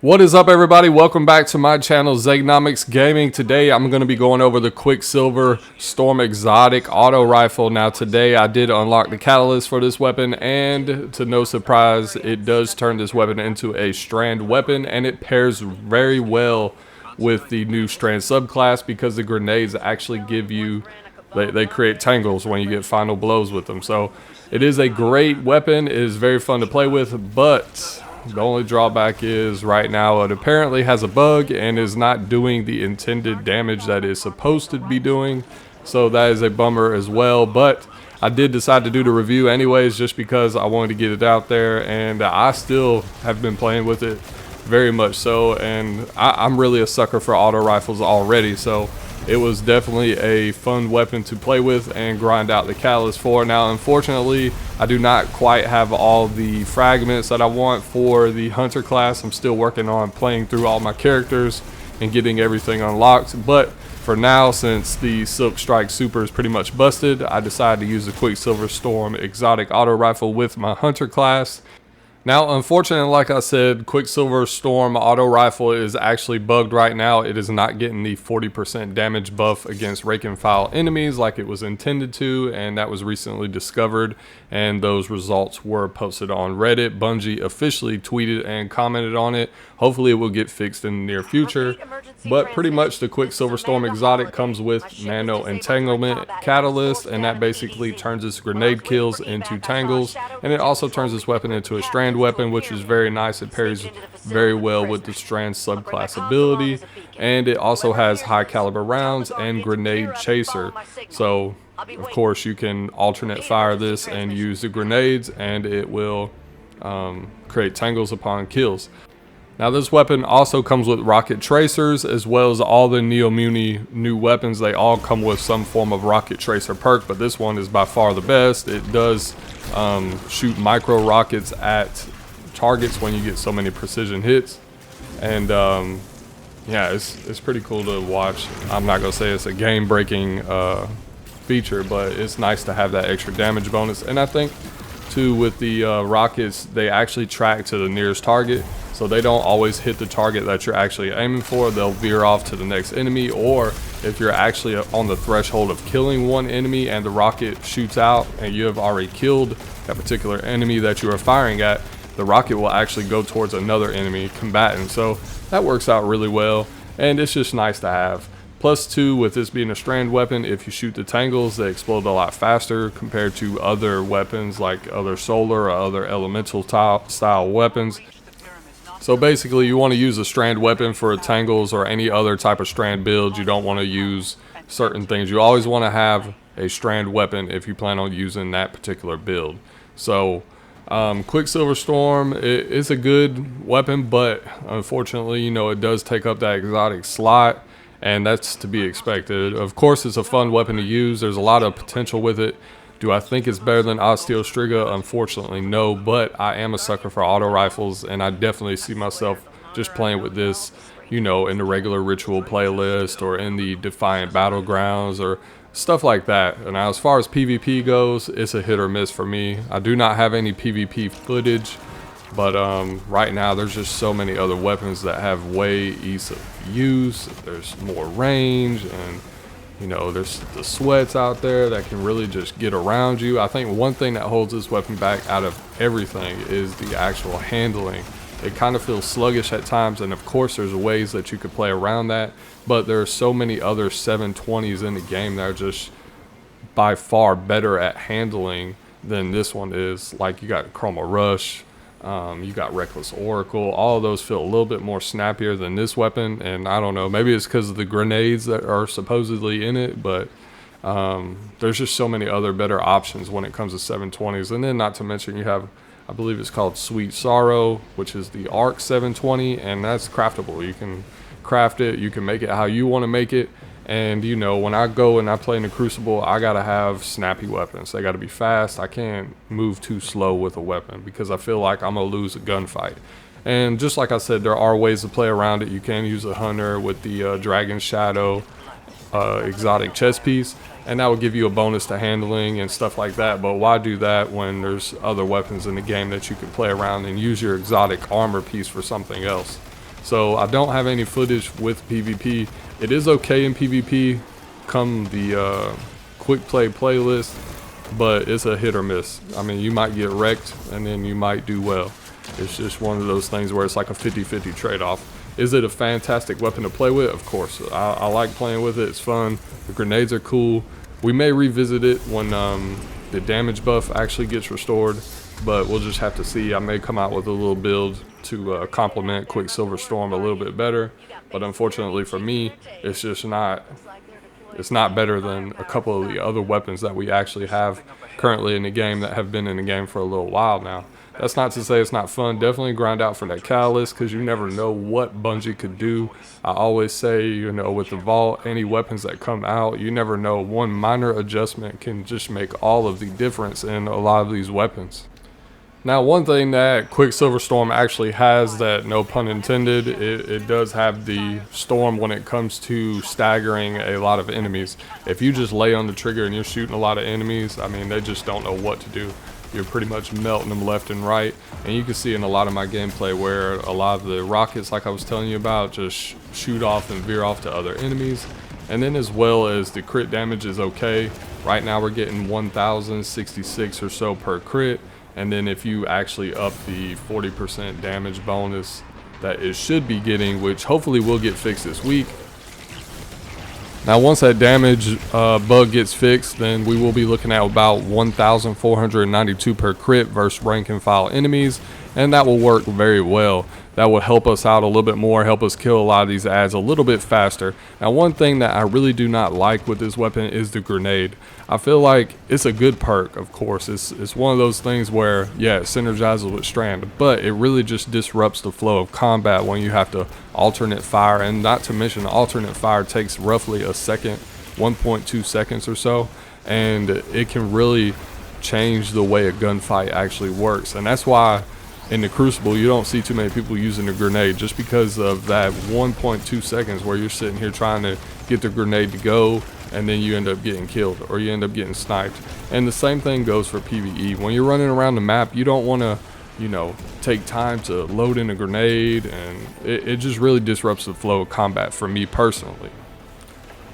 What is up, everybody? Welcome back to my channel, Zegnomics Gaming. Today I'm going to be going over the QuickSilver Storm exotic auto rifle. Now today I did unlock the catalyst for this weapon, and to no surprise it does turn this weapon into a strand weapon, and it pairs very well with the new strand subclass because the grenades actually give you, they create tangles when you get final blows with them. So it is a great weapon. It is very fun to play with, but the only drawback is right now it apparently has a bug and is not doing the intended damage that it's supposed to be doing. So that is a bummer as well. But I did decide to do the review anyways just because I wanted to get it out there, and I still have been playing with it very much so. And I'm really a sucker for auto rifles already. So it was definitely a fun weapon to play with and grind out the catalyst for. Now, unfortunately, I do not quite have all the fragments that I want for the hunter class. I'm still working on playing through all my characters and getting everything unlocked. But for now, since the Silk Strike Super is pretty much busted, I decided to use the QuickSilver Storm exotic auto rifle with my hunter class. Now, unfortunately, like I said, QuickSilver Storm auto rifle is actually bugged right now. It is not getting the 40% damage buff against rank and file enemies like it was intended to, and that was recently discovered, and those results were posted on Reddit. Bungie officially tweeted and commented on it. Hopefully it will get fixed in the near future, but pretty much the QuickSilver Storm exotic comes with nano entanglement catalyst, and that basically turns its grenade kills into tangles, and it also turns this weapon into a strand weapon, which is very nice. It pairs very well with the strand subclass ability, and it also has high caliber rounds and grenade chaser. So of course you can alternate fire this and use the grenades, and it will create tangles upon kills. Now, this weapon also comes with rocket tracers, as well as all the Neo Muni new weapons. They all come with some form of rocket tracer perk, but this one is by far the best. It does shoot micro rockets at targets when you get so many precision hits, and yeah, it's pretty cool to watch. I'm not gonna say it's a game-breaking feature, but it's nice to have that extra damage bonus. And I think too, with the rockets, they actually track to the nearest target, so they don't always hit the target that you're actually aiming for. They'll veer off to the next enemy, or if you're actually on the threshold of killing one enemy and the rocket shoots out and you have already killed that particular enemy that you are firing at, the rocket will actually go towards another enemy combatant. So that works out really well, and it's just nice to have. Plus two, with this being a strand weapon, if you shoot the tangles, they explode a lot faster compared to other weapons like other solar or other elemental style weapons. So basically you want to use a strand weapon for tangles or any other type of strand build. You don't want to use certain things. You always want to have a strand weapon if you plan on using that particular build. So QuickSilver Storm is a good weapon, but unfortunately, you know, it does take up that exotic slot, and that's to be expected. Of course, it's a fun weapon to use. There's a lot of potential with it. Do I think it's better than Osteo Striga? Unfortunately, no, but I am a sucker for auto rifles, and I definitely see myself just playing with this, you know, in the regular ritual playlist or in the Defiant Battlegrounds or stuff like that. And now, as far as PvP goes, it's a hit or miss for me. I do not have any PvP footage, but right now there's just so many other weapons that have way ease of use. There's more range, and you know, there's the sweats out there that can really just get around you. I think one thing that holds this weapon back out of everything is the actual handling. It kind of feels sluggish at times, and of course there's ways that you could play around that, but there are so many other 720s in the game that are just by far better at handling than this one is. Like, you got Chroma Rush, you got Reckless Oracle. All of those feel a little bit more snappier than this weapon, and I don't know, maybe it's because of the grenades that are supposedly in it, but there's just so many other better options when it comes to 720s. And then not to mention, you have, I believe it's called Sweet Sorrow, which is the ARC 720, and that's craftable. You can craft it, you can make it how you want to make it. And you know, when I go and I play in the Crucible, I gotta have snappy weapons. They gotta be fast. I can't move too slow with a weapon because I feel like I'm gonna lose a gunfight. And just like I said, there are ways to play around it. You can use a hunter with the Dragon Shadow exotic chest piece, and that will give you a bonus to handling and stuff like that. But why do that when there's other weapons in the game that you can play around and use your exotic armor piece for something else? So I don't have any footage with PvP. It is okay in PvP come the quick play playlist, but it's a hit or miss. I mean, you might get wrecked and then you might do well. It's just one of those things where it's like a 50-50 trade-off. Is it a fantastic weapon to play with? Of course. I like playing with it. It's fun. The grenades are cool. We may revisit it when the damage buff actually gets restored, but we'll just have to see. I may come out with a little build to complement QuickSilver Storm a little bit better, but unfortunately for me, it's just not. It's not better than a couple of the other weapons that we actually have currently in the game that have been in the game for a little while now. That's not to say it's not fun. Definitely grind out for that catalyst, because you never know what Bungie could do. I always say, you know, with the vault, any weapons that come out, you never know. One minor adjustment can just make all of the difference in a lot of these weapons. Now, one thing that QuickSilver Storm actually has that, no pun intended, it does have the storm when it comes to staggering a lot of enemies. If you just lay on the trigger and you're shooting a lot of enemies, I mean, they just don't know what to do. You're pretty much melting them left and right. And you can see in a lot of my gameplay where a lot of the rockets, like I was telling you about, just shoot off and veer off to other enemies. And then as well as the crit damage is okay. Right now we're getting 1,066 or so per crit. And then if you actually up the 40% damage bonus that it should be getting, which hopefully will get fixed this week. Now once that damage bug gets fixed, then we will be looking at about 1,492 per crit versus rank and file enemies, and that will work very well. That will help us out a little bit more, help us kill a lot of these ads a little bit faster. Now, one thing that I really do not like with this weapon is the grenade. I feel like it's a good perk, of course. It's one of those things where, yeah, it synergizes with Strand, but it really just disrupts the flow of combat when you have to alternate fire. And not to mention, alternate fire takes roughly a second, 1.2 seconds or so, and it can really change the way a gunfight actually works. And that's why in the Crucible you don't see too many people using a grenade, just because of that 1.2 seconds where you're sitting here trying to get the grenade to go, and then you end up getting killed or you end up getting sniped. And the same thing goes for PvE. When you're running around the map, you don't want to, you know, take time to load in a grenade, and it just really disrupts the flow of combat for me personally.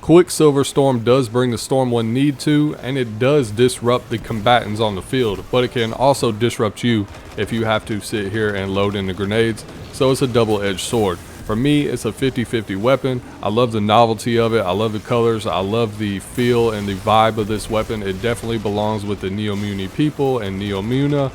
QuickSilver Storm does bring the storm when need to, and it does disrupt the combatants on the field, but it can also disrupt you if you have to sit here and load in the grenades, so it's a double-edged sword. For me, it's a 50-50 weapon. I love the novelty of it, I love the colors, I love the feel and the vibe of this weapon. It definitely belongs with the Neomuni people and Neomuna.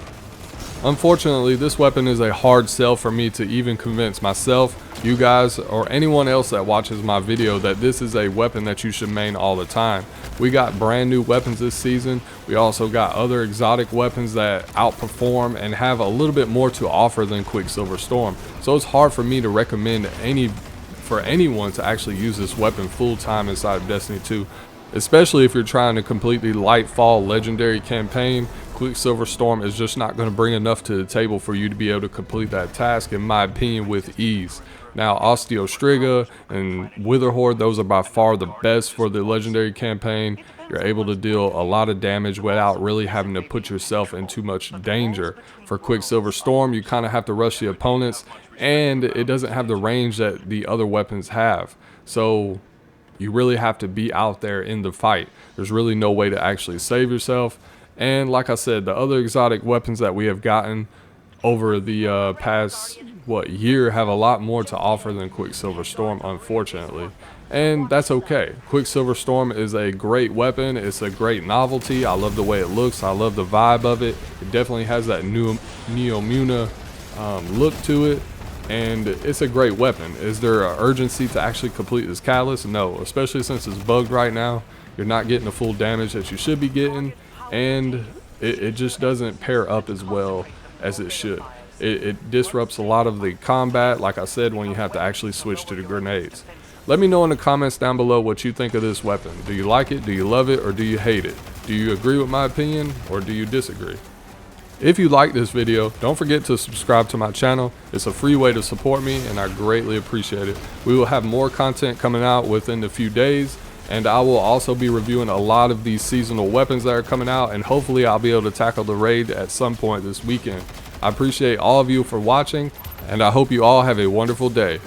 Unfortunately, this weapon is a hard sell for me to even convince myself, you guys, or anyone else that watches my video that this is a weapon that you should main all the time. We got brand new weapons this season. We also got other exotic weapons that outperform and have a little bit more to offer than QuickSilver Storm. So it's hard for me to recommend for anyone to actually use this weapon full time inside of Destiny 2. Especially if you're trying to complete the Lightfall Legendary campaign, QuickSilver Storm is just not going to bring enough to the table for you to be able to complete that task, in my opinion, with ease. Now, Osteostriga and Witherhoard, those are by far the best for the Legendary campaign. You're able to deal a lot of damage without really having to put yourself in too much danger. For QuickSilver Storm, you kind of have to rush the opponents, and it doesn't have the range that the other weapons have. So you really have to be out there in the fight. There's really no way to actually save yourself. And like I said, the other exotic weapons that we have gotten over the past year have a lot more to offer than QuickSilver Storm, unfortunately. And that's okay. QuickSilver Storm is a great weapon. It's a great novelty. I love the way it looks. I love the vibe of it. It definitely has that new Neomuna look to it. And it's a great weapon. Is there an urgency to actually complete this catalyst? No, especially since it's bugged right now. You're not getting the full damage that you should be getting, and it just doesn't pair up as well as it should. It disrupts a lot of the combat, like I said, when you have to actually switch to the grenades. Let me know in the comments down below what you think of this weapon. Do you like it? Do you love it? Or do you hate it? Do you agree with my opinion, or do you disagree? If you like this video, don't forget to subscribe to my channel. It's a free way to support me, and I greatly appreciate it. We will have more content coming out within a few days, and I will also be reviewing a lot of these seasonal weapons that are coming out, and hopefully I'll be able to tackle the raid at some point this weekend. I appreciate all of you for watching. and I hope you all have a wonderful day.